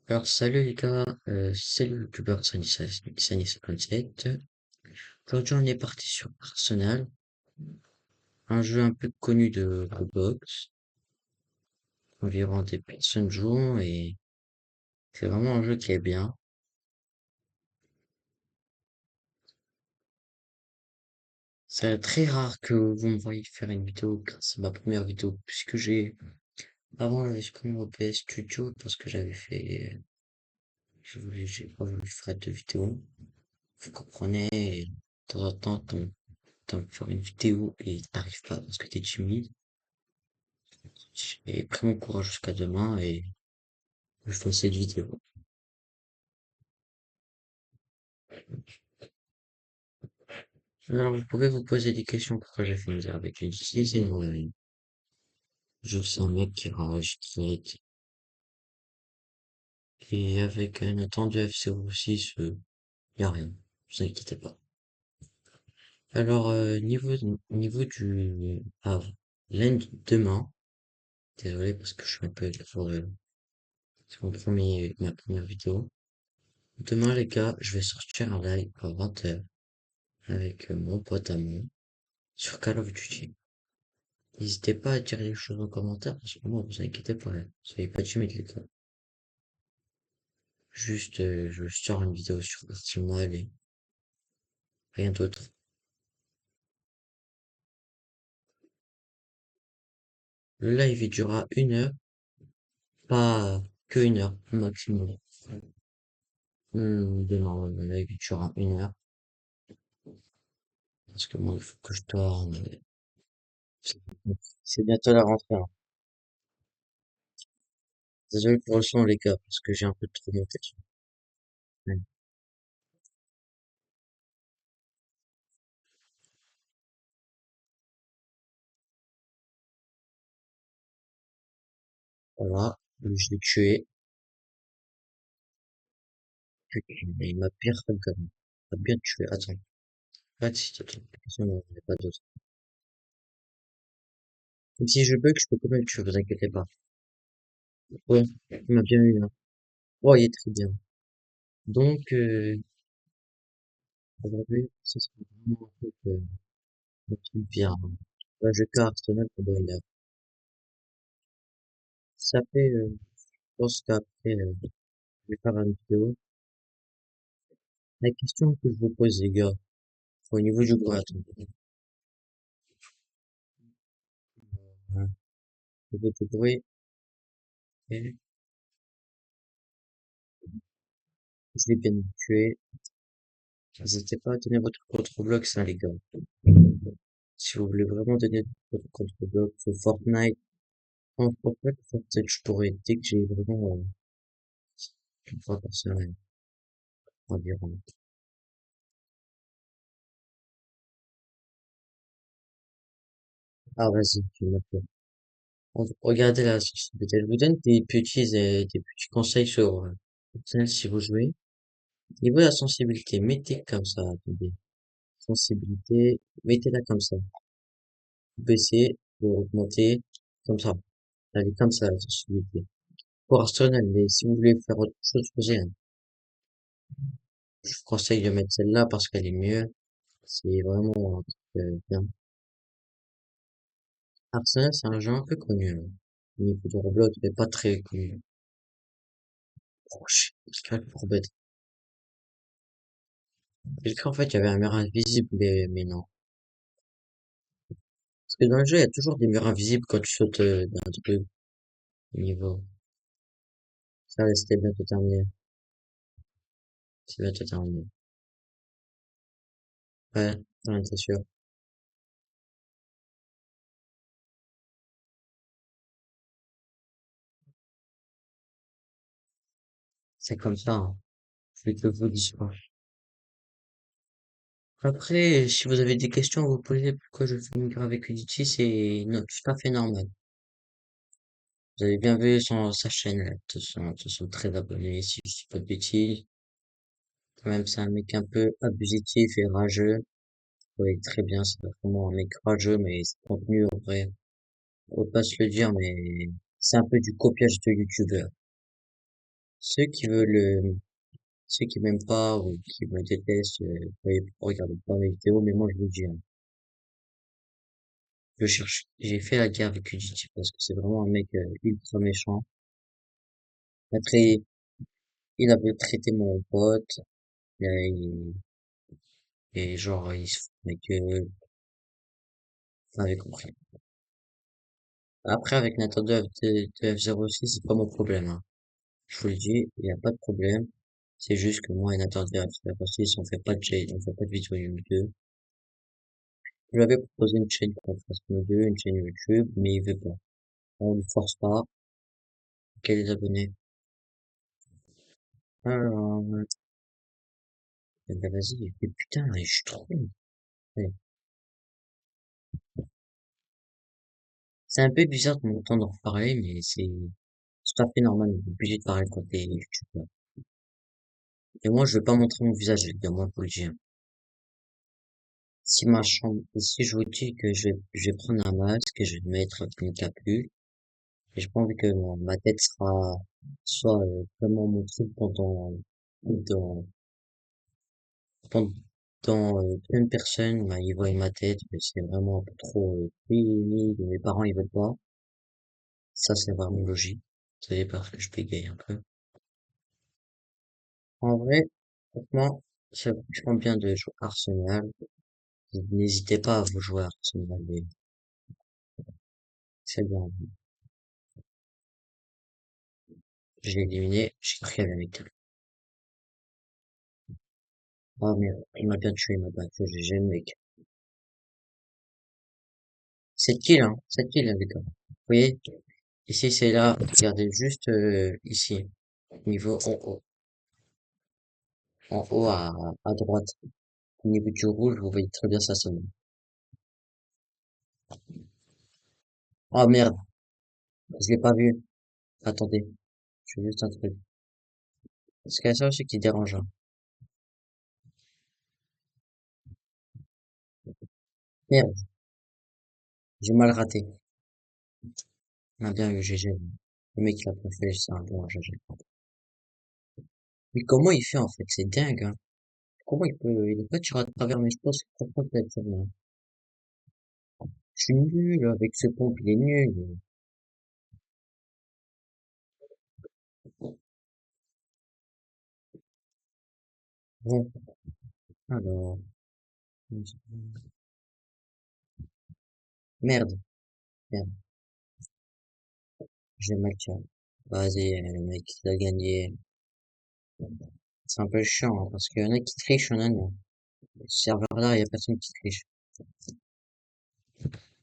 Alors salut les gars, c'est le youtubeur Sunny57. Aujourd'hui on est parti sur Arsenal, un jeu un peu connu de Roblox. Environ des personnes jouent et c'est vraiment un jeu qui est bien. C'est très rare que vous me voyez faire une vidéo car c'est ma première vidéo puisque avant j'avais supprimé OBS Studio parce que j'ai pas voulu faire de vidéo. Vous comprenez, et de temps en temps t'as envie de faire une vidéo et t'arrives pas parce que t'es timide. J'ai pris mon courage jusqu'à demain et je fais cette vidéo. Alors, vous pouvez vous poser des questions pourquoi j'ai fait une vidéo avec une fille, c'est je suis un mec qui rage, qui hate, et avec un attendu F06, y a rien. Vous inquiétez pas. Alors, niveau du, lundi, demain, désolé parce que je suis un peu sur c'est ma première vidéo. Demain, les gars, je vais sortir un live à 20h avec mon pote à moi sur Call of Duty. N'hésitez pas à dire les choses en commentaire, parce que moi, vous inquiétez pas, hein. Soyez pas timides, les gars. Juste, je sors une vidéo sur Arsenal et rien d'autre. Le live, il durera 1 heure, pas que 1 heure, maximum. Demain, le live, il durera 1 heure, parce que moi, il faut que je dorme. C'est c'est bientôt la rentrée, hein. Désolé pour le son, les gars, parce que j'ai un peu trop monté. Ouais. Voilà, je l'ai tué. Mais il m'a personne quand même. Il m'a bien tué. Attends. Pas si t'attends. Non, il n'y a pas d'autre. Même si je bug, je peux quand même tuer, vous inquiétez pas. Ouais, il m'a bien eu, hein. Oh, il est très bien. Donc, aujourd'hui, ça sera vraiment un truc bien. Là, je vais Arsenal pendant 1 heure. Ça fait, je pense qu'après, je vais faire une vidéo. La question que je vous pose, les gars, au niveau du bruit, attendez. Au niveau du bruit, et je l'ai bien tué. N'hésitez pas à donner votre contre-bloc, ça, les gars. Si vous voulez vraiment donner votre contre-bloc sur Fortnite, en Fortnite, je pourrais, dès que j'ai vraiment, une fois par semaine, environ. Ah, vas-y, tu m'as fait. Regardez la sensibilité. Je vous donne des petits conseils sur Fortnite si vous jouez. Niveau de la sensibilité, mettez comme ça, attendez. Sensibilité, mettez-la comme ça. Vous baissez, vous augmentez, comme ça. Elle est comme ça, la sensibilité. Pour Arsenal, mais si vous voulez faire autre chose, posez, hein. Je vous conseille de mettre celle-là parce qu'elle est mieux. C'est vraiment un truc bien. Arsenal, c'est un jeu un peu connu, hein. Au niveau de Roblox, mais pas très connu. Oh, je sais pour bête. J'ai cru en fait qu'il y avait un mur invisible, mais non. Parce que dans le jeu, il y a toujours des murs invisibles quand tu sautes d'un truc au niveau. Ça, ouais, c'était bientôt terminé. C'est bientôt terminé. Ouais, on était sûr. C'est comme ça, hein. Je te le dis pas. Après, si vous avez des questions à vous poser, pourquoi je fais migrer avec Udity, c'est tout à fait normal. Vous avez bien vu sa chaîne, là, de toute façon, très abonné, si je dis pas de bêtises. Quand même, c'est un mec un peu abusif et rageux. Oui, très bien, c'est vraiment un mec rageux, mais son contenu, en vrai, on va pas se le dire, mais c'est un peu du copiage de YouTubeur. Ceux qui veulent, ceux qui m'aiment pas ou qui me détestent, regardez pas mes vidéos, mais moi je vous dis, hein, j'ai fait la guerre avec Udity parce que c'est vraiment un mec ultra méchant. Après, il avait traité mon pote, et genre, il se fout de ma gueule, vous m'avez compris. Après, avec Nintendo F06, c'est pas mon problème, hein. Je vous le dis, il n'y a pas de problème. C'est juste que moi et Nintendo F06, on fait pas de vidéo YouTube. Je lui avais proposé une chaîne qu'on fasse nous deux, une chaîne YouTube, mais il veut pas. On ne force pas. Quel est les abonnés? Alors, eh ben vas-y. Et putain, je suis trop nul. Ouais. C'est un peu bizarre de m'entendre parler, mais c'est tout à fait normal. On est obligé de parler quand t'es youtubeur. Et moi, je veux pas montrer mon visage, les gars, moi, pour le dire. Si je vous dis que je vais prendre un masque et je vais me mettre une capuche, et j'ai pas envie que ma tête soit vraiment montrée dans, pendant plein de personnes, bah, ils voient ma tête, mais c'est vraiment un peu trop, oui, mes parents, ils veulent pas. Ça, c'est vraiment logique. Vous savez, parce que je bégaye un peu. En vrai, franchement, ça fait vachement bien de jouer à Arsenal. N'hésitez pas à vous jouer à Arsenal, c'est bien. J'ai éliminé, j'ai pris avec elle. Ah merde, il m'a bien tué, il m'a bien tué, j'ai le mec. 7 kills, hein, 7 kills, les gars. Vous voyez, ici c'est là, regardez juste ici, niveau en haut à droite, au niveau du rouge, vous voyez très bien ça sonne. Oh merde, je l'ai pas vu. Attendez, je fais juste un truc. Parce qu'il y a ça aussi qui dérange, hein. Merde, j'ai mal raté. On a bien eu GG. Le mec il a pas fait, c'est un bon GG. Mais comment il fait en fait? C'est dingue, hein. Comment il a pas tiré à travers, mais je pense que franchement qu'il a tiré, hein. Je suis nul avec ce pompe, il est nul. Bon, alors, merde, merde, j'ai mal tiré. Vas-y, le mec, il a gagné. C'est un peu chiant, hein, parce qu'il y en a qui trichent, il y en a non. Ce serveur-là, il y a personne qui triche.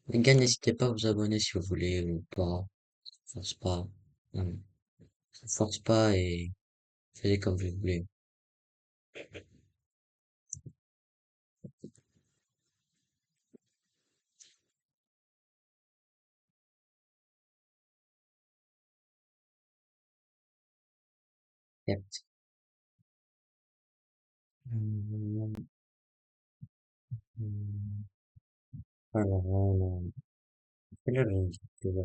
Les gars, n'hésitez pas à vous abonner si vous voulez, ou pas. Force pas. Non, force pas et faites comme vous voulez. Yep. Hum, hum. Alors, quelle heure il est déjà.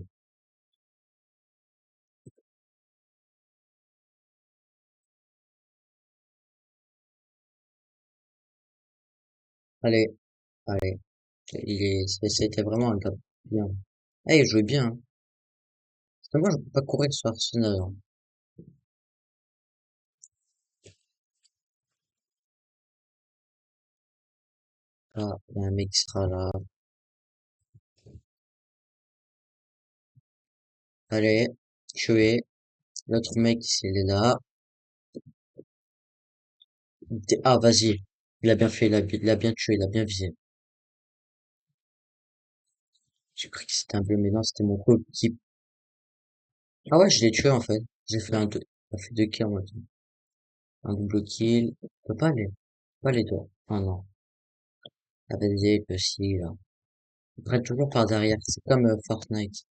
Allez, allez. C'était vraiment un gars bien. Eh, il jouait bien, hein. Parce que moi, je peux pas courir sur Arsenal, hein. Ah, il y a un mec qui sera là. Allez, tuer. L'autre mec, il est là. Ah, vas-y. Il a bien fait, il a bien tué, il a bien visé. J'ai cru que c'était un bleu, mais non, c'était mon coéquipier. Ah ouais, je l'ai tué, en fait. J'ai fait a fait 2 kills en même temps. Un double kill. Pas les deux. Ah non. La BD, que si, là. Il prennent toujours par derrière. C'est comme Fortnite.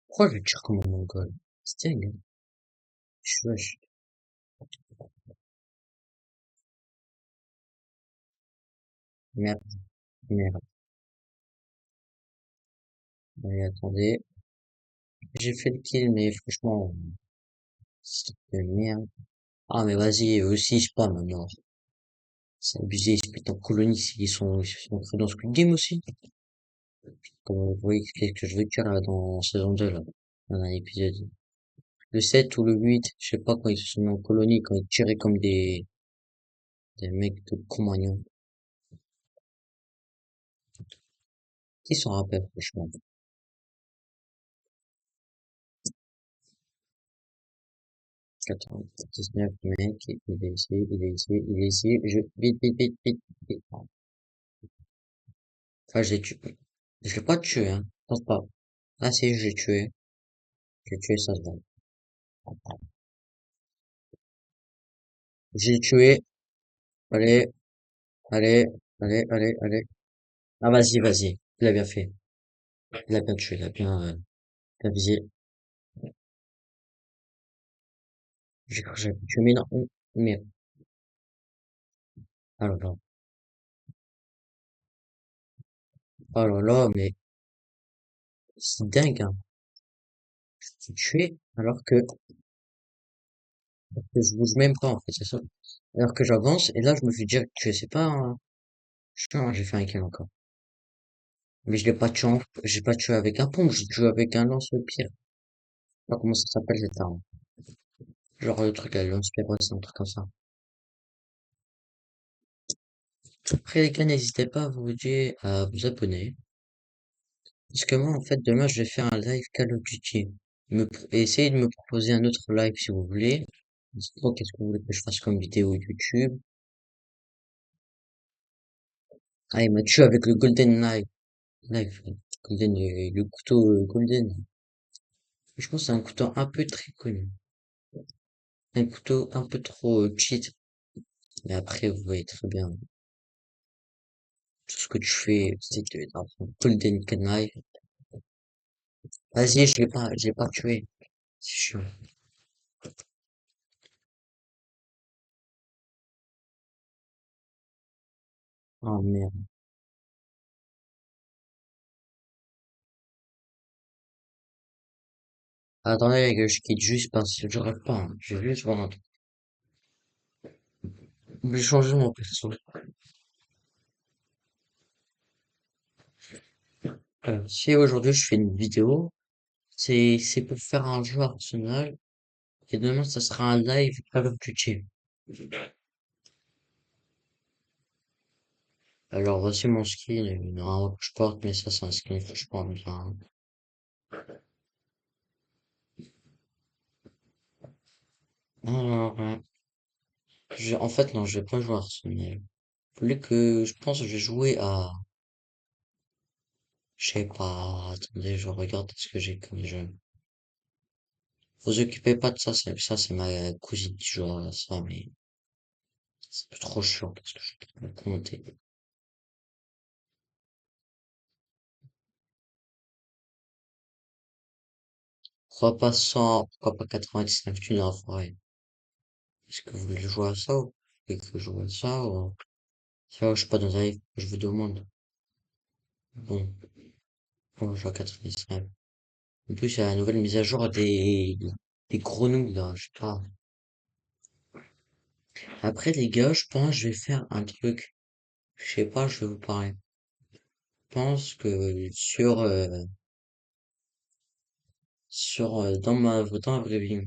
Pourquoi je tire comme un mongol? C'est dingue, hein. Wesh. Merde, merde. Allez, attendez. J'ai fait le kill, mais franchement, c'est de merde. Ah, mais vas-y, eux aussi, je pas maintenant. C'est abusé, ils se mettent en colonie, ils sont entrés dans Squid Game aussi. Comme vous voyez, qu'est-ce que je veux dire là, dans saison 2 là. Dans un épisode. Le 7 ou le 8 je sais pas, quand ils se sont mis en colonie, quand ils tiraient comme des mecs de Cro-Magnon. Qui s'en rappelle, franchement? 99 mec, il est ici, il est ici, il est ici, vite, vite, vite, vite, vite. Enfin, j'ai tué. Je l'ai pas tué, hein. Je pense pas. Ah si, j'ai tué. J'ai tué, ça se voit. J'ai tué. Allez, allez, allez, allez, allez. Ah, vas-y, vas-y. Il a bien fait. Il a bien tué, il a bien visé. J'ai cru que j'avais tué, mais non. Mais, oh là là. Oh là là, mais c'est dingue, hein. Je tué alors que je bouge même pas, en fait, c'est ça. Alors que j'avance, et là, je me fais direct tuer. C'est pas un... Putain, j'ai fait un kill encore. Mais je l'ai pas tué, j'ai pas tué avec un pompe, j'ai tué avec un lance-pierre. Je sais pas comment ça s'appelle cette arme. Genre le truc à lance-pierre, ouais, c'est un truc comme ça. Après les gars, n'hésitez pas à vous abonner. Parce que moi, en fait, demain, je vais faire un live Call of Duty. Et essayez de me proposer un autre live si vous voulez. Dites-moi qu'est-ce que vous voulez que je fasse comme vidéo YouTube. Ah, il m'a tué avec le Golden Knife. Knife. Golden, le couteau Golden. Je pense que c'est un couteau un peu très connu. Un couteau un peu trop cheat. Mais après, vous voyez très bien. Tout ce que tu fais, c'est que dans un Golden Knife. Vas-y, je l'ai pas tué. C'est chiant. Oh merde. Attendez, les gars, je quitte juste parce que je rêve pas, hein. Je vais juste voir un truc. Je vais changer mon perso. Si aujourd'hui je fais une vidéo, c'est pour faire un jeu Arsenal et demain ça sera un live Call of Duty. Alors voici mon skin, normalement que je porte, mais ça c'est un skin que je porte bien. Alors, en fait non, je vais pas jouer à Arsenal. Je pense que je vais jouer à, je sais pas, attendez, je regarde ce que j'ai comme jeu. Vous occupez pas de ça, c'est ma cousine qui joue à ça, mais c'est trop chiant parce que je peux pas commenter. Pourquoi pas 99 thunes en forêt? Est-ce que vous voulez jouer à ça ou et que je joue à ça ou ça, je suis pas dans un livre que je vous demande. Bon, on joue à 99. En plus, il y a la nouvelle mise à jour des grenouilles là, je sais pas. Après, les gars, je pense que je vais faire un truc. Je sais pas, je vais vous parler. Je pense que dans ma vraie vie,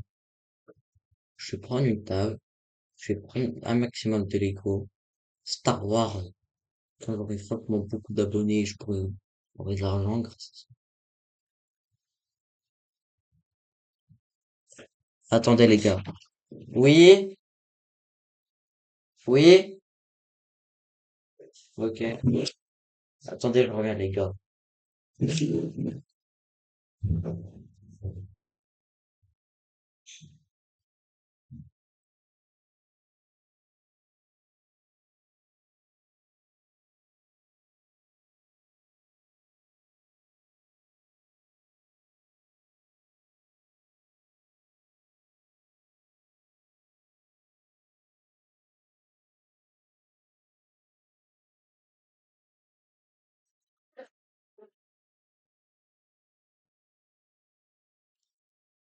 je vais prendre une table, je vais prendre un maximum de Lego. Star Wars, quand j'aurai franchement beaucoup d'abonnés, j'aurai de l'argent grâce à ça. Attendez les gars. Oui? Oui? Ok. Attendez, je reviens les gars.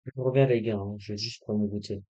Je reviens les gars, hein, je vais juste prendre une goûter.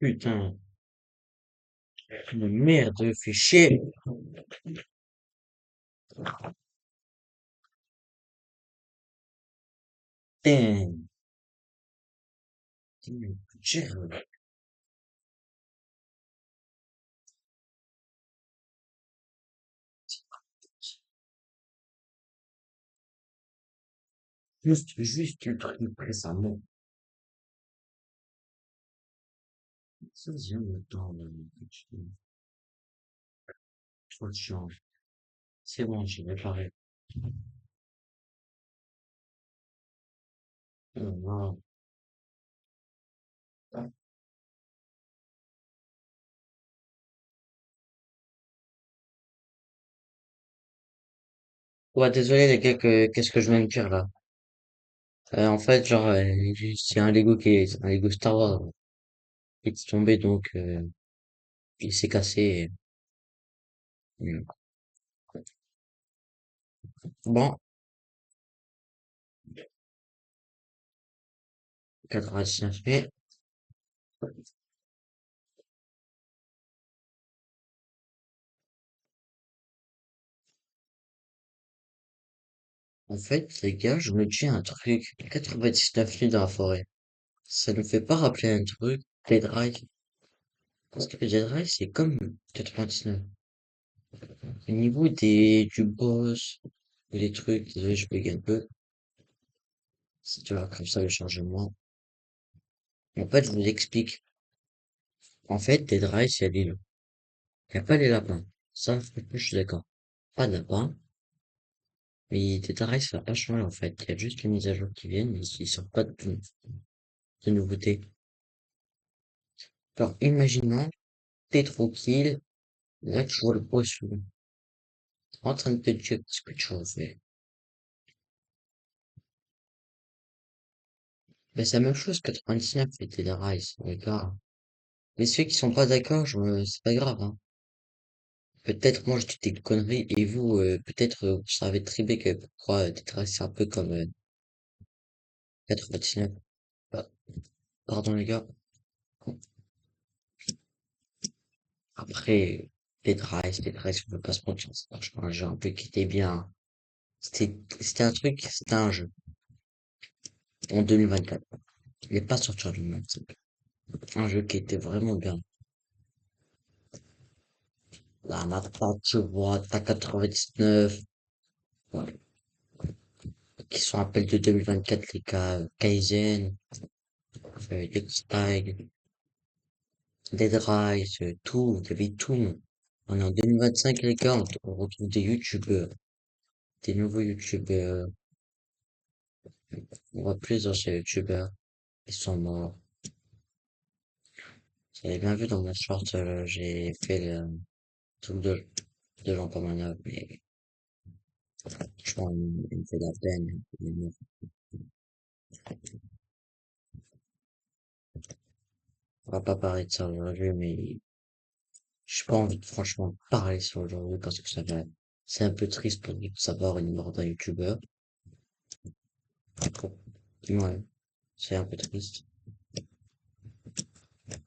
Putain, une merde, fait chier. Putain, putain, juste le truc récemment. Ça vient le temps, là, trop de chance. C'est bon, j'ai réparé. Non. Ouais, désolé les gars, qu'est-ce que je viens de dire là? En fait, genre, c'est un Lego un Lego Star Wars qui est tombé, donc il s'est cassé. Et, bon, 99 mai. En fait, les gars, je me dis un truc. 99 nuits dans la forêt. Ça ne fait pas rappeler un truc, Dead Rise. Parce que Dead Rise, c'est comme 99. Au niveau du boss, des trucs, désolé, je bug un peu. Si tu vois, comme ça, le chargement. En fait, je vous explique. En fait, Dead Rise, il y a l'île. Il n'y a pas les lapins. Ça, franchement, je suis d'accord. Pas de lapins. Mais Dead Rise, ça va pas changer, en fait. Il y a juste les mises à jour qui viennent, mais ils sortent pas de nouveautés. Alors, imaginons, t'es tranquille, là, tu vois le boss en train de te dire ce que tu vas faire. Ben, c'est la même chose, 99 et Dead Rise, les gars. Mais ceux qui sont pas d'accord, c'est pas grave, hein. Peut-être moi je dis des conneries et vous, peut-être vous savez très bien que pourquoi Dead Rise c'est un peu comme 99. Bah, pardon les gars. Après, Dead Rise, on peut pas se mentir, c'est franchement un jeu un peu qui était bien. C'était un truc, c'était un jeu en 2024. Il est pas sorti en 2025. Un jeu qui était vraiment bien. Là, on a pas, tu vois, t'as 99, ouais, qui sont appelés de 2024, les gars, Kaizen, Style, Dead Rise, tout, il y avait tout. On est en 2025, les gars, on retrouve des youtubeurs, des nouveaux youtubeurs, on voit plus d'anciens youtubeurs, ils sont morts. Vous avez bien vu dans mon short, j'ai fait le truc de gens comme un œuvre, mais je pense il me fait de la peine. On va pas parler de ça aujourd'hui, mais j'ai pas envie de franchement parler sur aujourd'hui parce que c'est un peu triste pour nous de savoir une mort d'un youtubeur. Ouais, c'est un peu triste.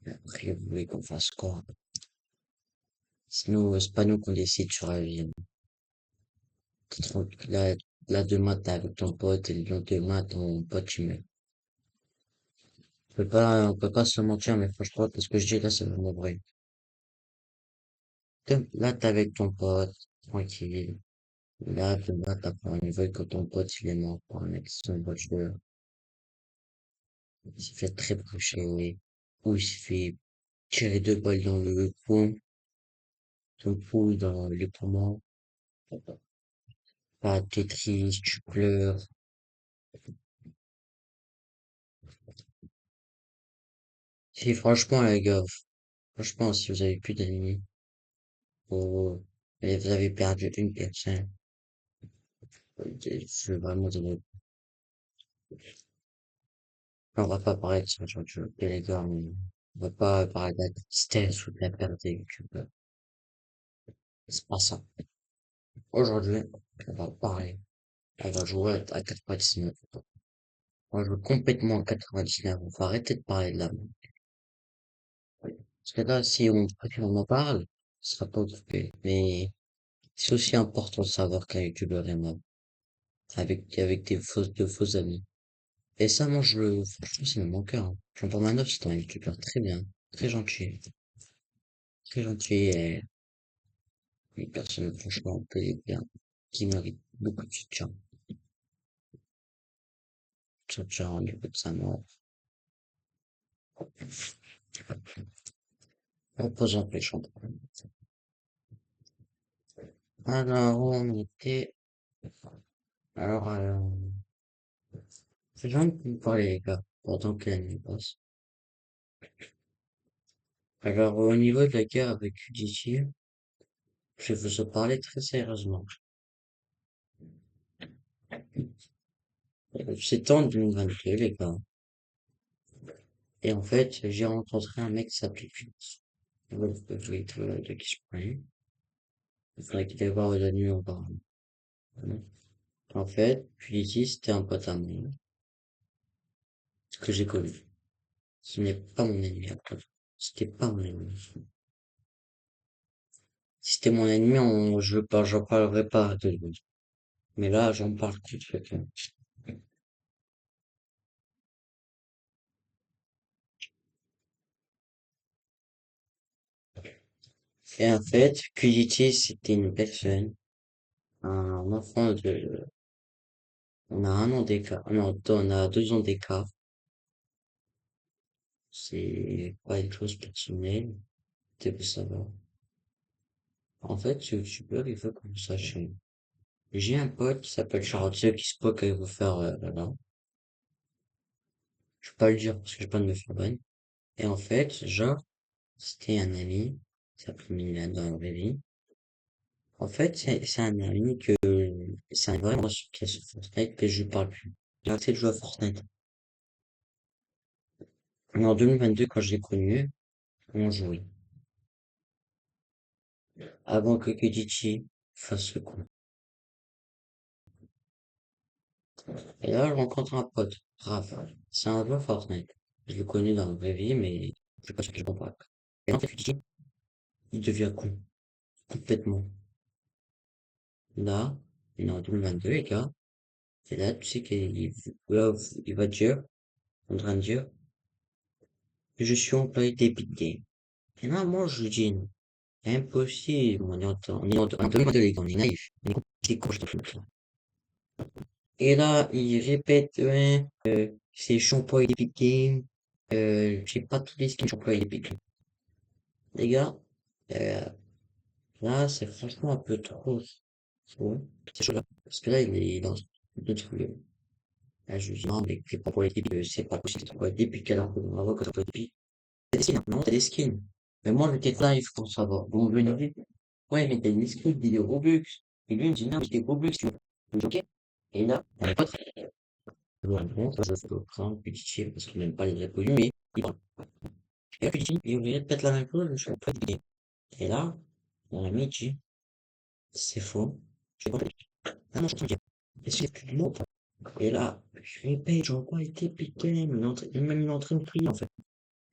Après, vous voulez qu'on fasse quoi? Sinon, c'est pas nous qu'on décide sur la vie. Là, là, demain, t'es avec ton pote, et le lendemain, ton pote, il meurt. On peut pas se mentir, mais franchement, parce que je dis là, c'est vraiment vrai. Là, t'es avec ton pote, tranquille. Là, demain, t'apprends une nouvelle que ton pote, il est mort par un accident de voiture. Il s'est fait très boucher, ou il s'est fait tirer 2 balles dans le poing, ton pouls dans les poumons. Ah, t'es triste, tu pleures. Si, franchement, les gars, franchement, si vous avez plus d'amis, et vous avez perdu une personne, je suis vraiment désolé. On va pas parler de ça aujourd'hui, ok, les gars, mais on va pas parler de la tristesse ou de la perte des youtubeurs. C'est pas ça. Aujourd'hui, on va parler, on va jouer à 99. On va jouer complètement à 99. On va arrêter de parler de la mort. Parce que là, si on en parle, ce sera pas occupé. Mais c'est aussi important de savoir qu'un youtubeur est mort. Avec de faux amis. Et ça, moi, franchement, c'est mon cœur, hein. Jean-Paul Manoff, c'est un youtubeur très bien, très gentil et une personne, franchement, bien, qui mérite beaucoup de soutien au niveau de sa mort. Repose en paix, Jean-Paul. Alors, on était, alors, c'est gens qui me parlaient, les gars, pendant que l'année passe. Alors, au niveau de la guerre avec UDT, je vais vous en parler très sérieusement. C'était en 2022, les gars. Et en fait, j'ai rencontré un mec qui s'appelait Félix. Vous voyez de qui je parlais. Il faudrait qu'il aille voir la nuit auparavant. En fait, Félix, c'était un pote à moi, que j'ai connu. Ce n'est pas mon ennemi, après. C'était pas mon ennemi. Si c'était mon ennemi, j'en parlerais pas de lui. Mais là, j'en parle tout de suite. Et en fait, QDT, c'était une personne, un enfant on a un an d'écart, non, on a 2 ans d'écart. C'est pas une chose personnelle, tu peux savoir. En fait, ce youtubeur, il veut qu'on sache. J'ai un pote qui s'appelle Charlotte, qui se peut qu'il veut faire, là. Je peux pas le dire parce que j'ai pas de me faire ban. Et en fait, genre, c'était un ami, qui s'appelle Milan dans la vraie vie. En fait, c'est un ami c'est un vrai monstre qui est sur Fortnite, que je lui parle plus. J'ai arrêté de jouer à Fortnite. Mais en 2022, quand je l'ai connu, on jouait. Avant que Kidichi fasse le coup. Et là, je rencontre un pote, Raph. C'est un joueur Fortnite. Je le connais dans la vraie vie, mais je sais pas ce que je comprends. Et quand Kidichi, il devient con. Complètement. Là, on est en 2022, les gars. Et là, tu sais il va dire, en train de dire, je suis employé d'Epic Games. Et là, moi, je lui dis, non, impossible, on est en 2022, les gars, on est naïf. On est complètement con, je te fous. Et là, il répète, ouais, c'est je suis employé d'Epic Games, j'ai pas tous les skins, je suis employé d'Epic Games. Les gars, euh, là, c'est franchement un peu trop, c'est chaud là. Parce que là, il est dans le truc. Là, je lui dis, non, mais c'est pas pour les débits, c'est pas possible, c'est pour les débits, alors que dans la voix, quand t'as des débits. T'as des skins, hein. Non, t'as des skins. Mais moi, j'étais live pour savoir. Bon, je lui dis, ouais, mais t'as des skins, des Robux. Et lui, il me dit, non, mais des Robux, tu vois. Je dis, ok. Et là, on est pas très, bon, ça se reprend, petit parce qu'il n'aime pas les inconnus, mais il parle. Et là, petit, il voulait peut-être la même chose, je suis pas d'idée. Et là, mon ami dit, c'est faux. Je vais pas ah non, je suis et c'est plus de mots. Et là, je répète, je vois pas été piqué, même il est en train de prier, en fait.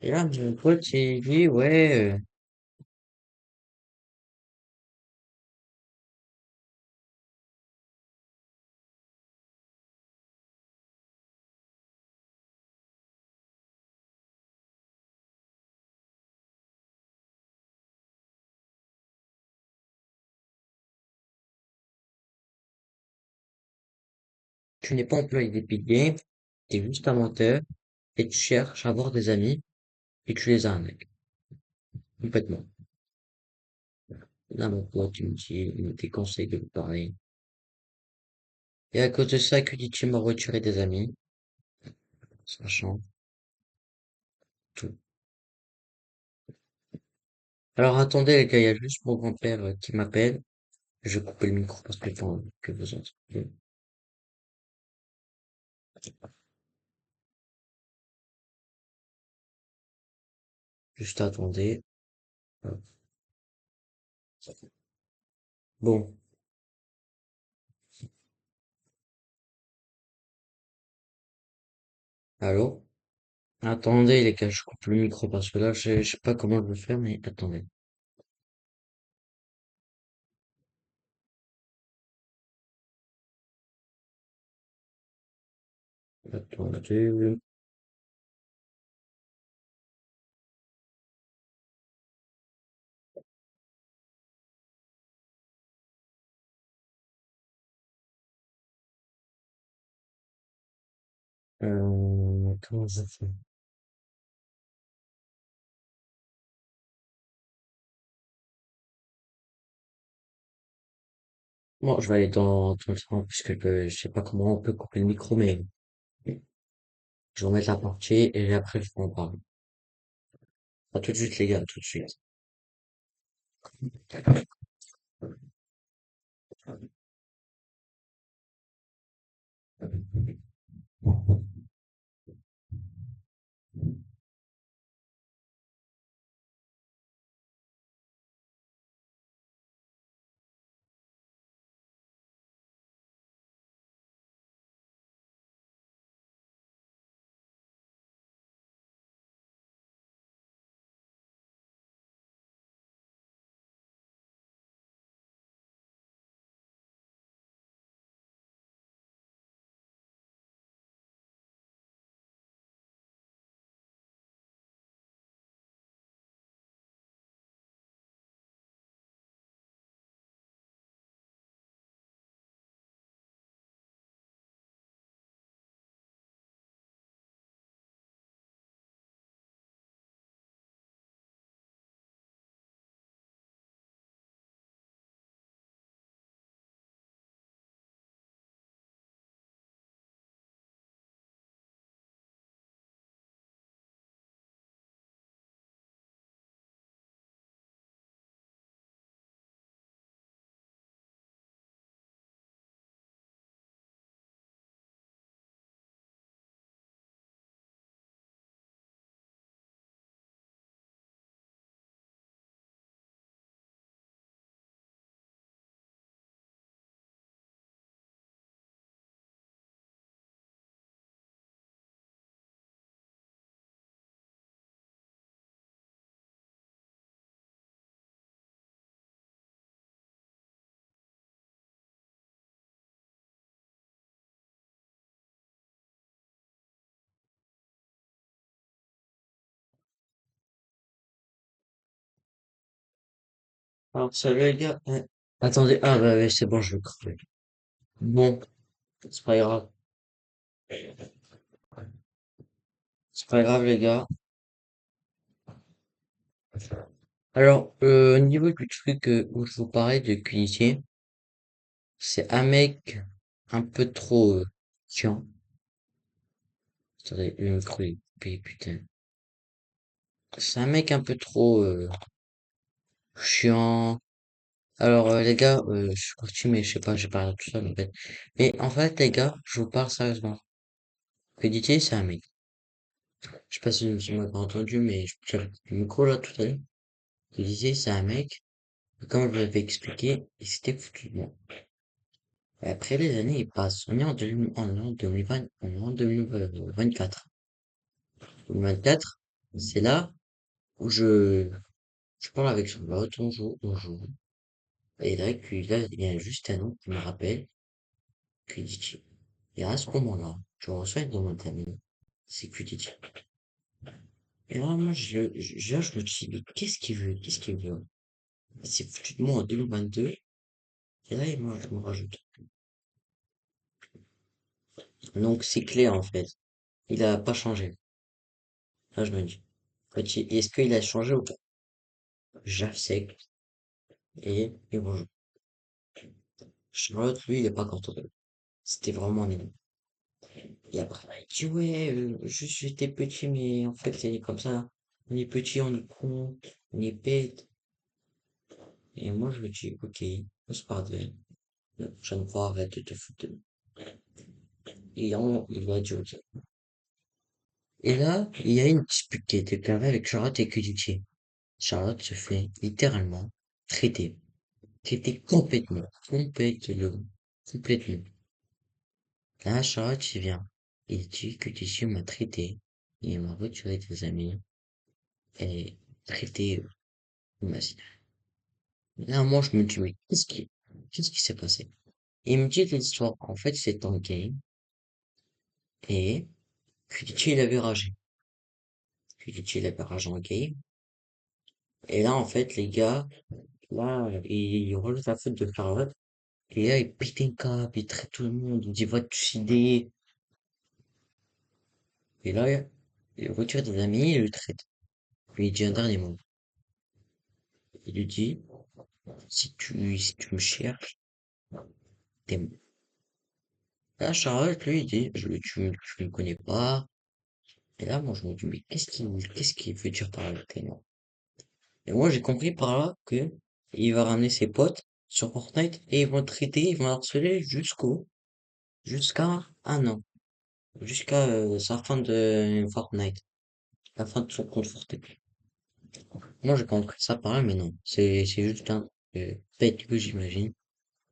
Et là, mon pote, il dit, ouais, tu n'es pas employé d'Epic Games, t'es juste un menteur, et tu cherches à avoir des amis, et tu les arnaques. Complètement. Là, mon pote, il me déconseille de me parler. Et à cause de ça, QDT m'a retiré des amis, sachant tout. Alors attendez, les gars, il y a juste mon grand-père qui m'appelle. Je vais couper le micro parce que tant que vous entendez. Juste attendez. Hop. Bon, allô? Attendez, les gars, je coupe le micro parce que là, je sais pas comment je vais faire, mais attendez. Attendez. Comment je fais? Bon, je vais aller dans le temps, puisque je sais pas comment on peut couper le micro, mais je vais remettre la partie et après, je vais en parler. À tout de suite, les gars, à tout de suite. Alors, salut, les gars. Attendez, ah, bah, ouais, c'est bon, je le crever. Bon, c'est pas grave. C'est pas grave, les gars. Alors, au niveau du truc où je vous parlais de cuisinier, c'est un mec un peu trop chiant. Attendez, le micro est coupé, putain. C'est un mec un peu trop chiant. Alors, les gars, je suis parti, mais je sais pas, j'ai parlé tout seul, en fait. Mais en fait, les gars, je vous parle sérieusement. Péditier, c'est un mec. Je sais pas si vous m'avez entendu, mais j'avais le micro là tout à l'heure. Péditier, c'est un mec. Comme je l'avais expliqué, il s'était foutu de moi. Et après, les années, ils passent. On est en 2000 on est en 2020, on est en 2024. 2024, c'est là où je parle avec son pote, on joue. Et là, il y a juste un nom qui me rappelle, Quidditch. Et à ce moment-là, je reçois une demande d'amis, c'est Quidditch. Et là, moi, je me dis, mais qu'est-ce qu'il veut? Qu'est-ce qu'il veut? Il s'est foutu de moi en 2022, et là, il me rajoute. Donc, c'est clair, en fait. Il a pas changé. Là, je me dis, en fait, est-ce qu'il a changé ou pas? J'accepte, et bonjour. Charlotte, lui, il est pas content de lui. C'était vraiment nul. Et après, il dit, ouais, juste j'étais petit, mais en fait, c'est comme ça. On est petit, on est con, on est bête. Et moi, je me dis, ok, on se pardonne. La prochaine fois, arrête de te foutre de nous. Il va dire, ok. Et là, il y a une dispute qui a été déclarée avec Charlotte et Kuditier. Charlotte se fait littéralement traiter. Traiter complètement. Là, Charlotte, il vient. Il dit que Kuditier m'a traité. et il m'a retiré des amis et traité imaginaire. Là, moi, je me dis, mais qu'est-ce qui s'est passé? Il me dit l'histoire. En fait, c'est en game et Kunichi, il avait ragé. Kunichi, il avait ragé en game. Et là, en fait, les gars, là, ils relèvent la faute de Charlotte. Et là, il pète un câble, il traite tout le monde, il dit va te suicider. Et là, il retire des amis et le traite. Puis il dit un dernier mot. Il lui dit, si tu me cherches, t'es mort. Là, Charlotte, lui, il dit, tu me connais pas. Et là, moi, je me dis, mais qu'est-ce qu'il veut dire par là, t'es mort? Et moi, j'ai compris par là que il va ramener ses potes sur Fortnite et ils vont le traiter, ils vont le harceler jusqu'à un an. Jusqu'à sa fin de Fortnite. La fin de son compte Fortnite. Moi, j'ai compris ça par là, mais non. C'est juste un fake que j'imagine. Ne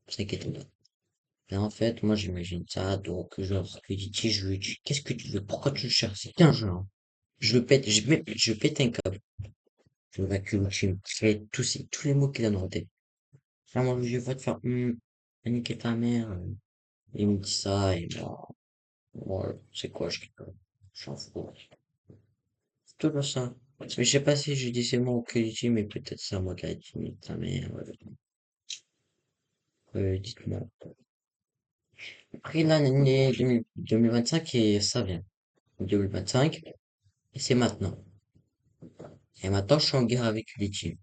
vous inquiétez pas. Et en fait, moi, j'imagine ça, donc, genre, que dit, tiens, je lui dis, qu'est-ce que tu veux? Pourquoi tu le cherches? C'est un jeu, hein. Je pète un câble. Je m'accuse, je fais tous les mots qu'il a dans la tête. Là, moi, je vais te faire, niquer ta mère. Il me dit ça, et moi, c'est quoi, je rigole. J'en fous. C'est tout ça. Mais je sais pas si je dis ces mots au Kenichi, mais peut-être c'est à moi qui a dit, nique ta mère. Dites-moi. Après, l'année 2025, et ça vient. 2025, et c'est maintenant. Et maintenant, je suis en guerre avec Kenichi.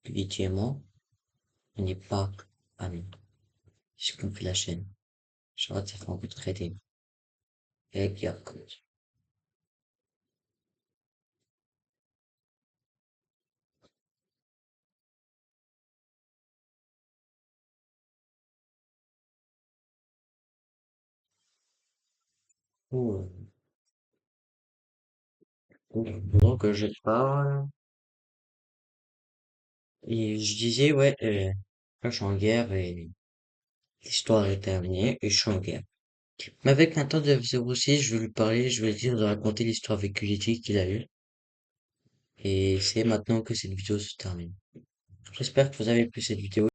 Kenichi et moi, on n'est pas amis. J'ai compris la chaîne. Charlotte s'est fait un peu traiter. Et guerre. Oh, donc, je parle. Et je disais, ouais, là, je suis en guerre et l'histoire est terminée et je suis en guerre. Mais avec un temps de 06, je vais lui parler, je vais lui dire de raconter l'histoire avec Kenichi qu'il a eue. Et c'est maintenant que cette vidéo se termine. J'espère que vous avez plu cette vidéo.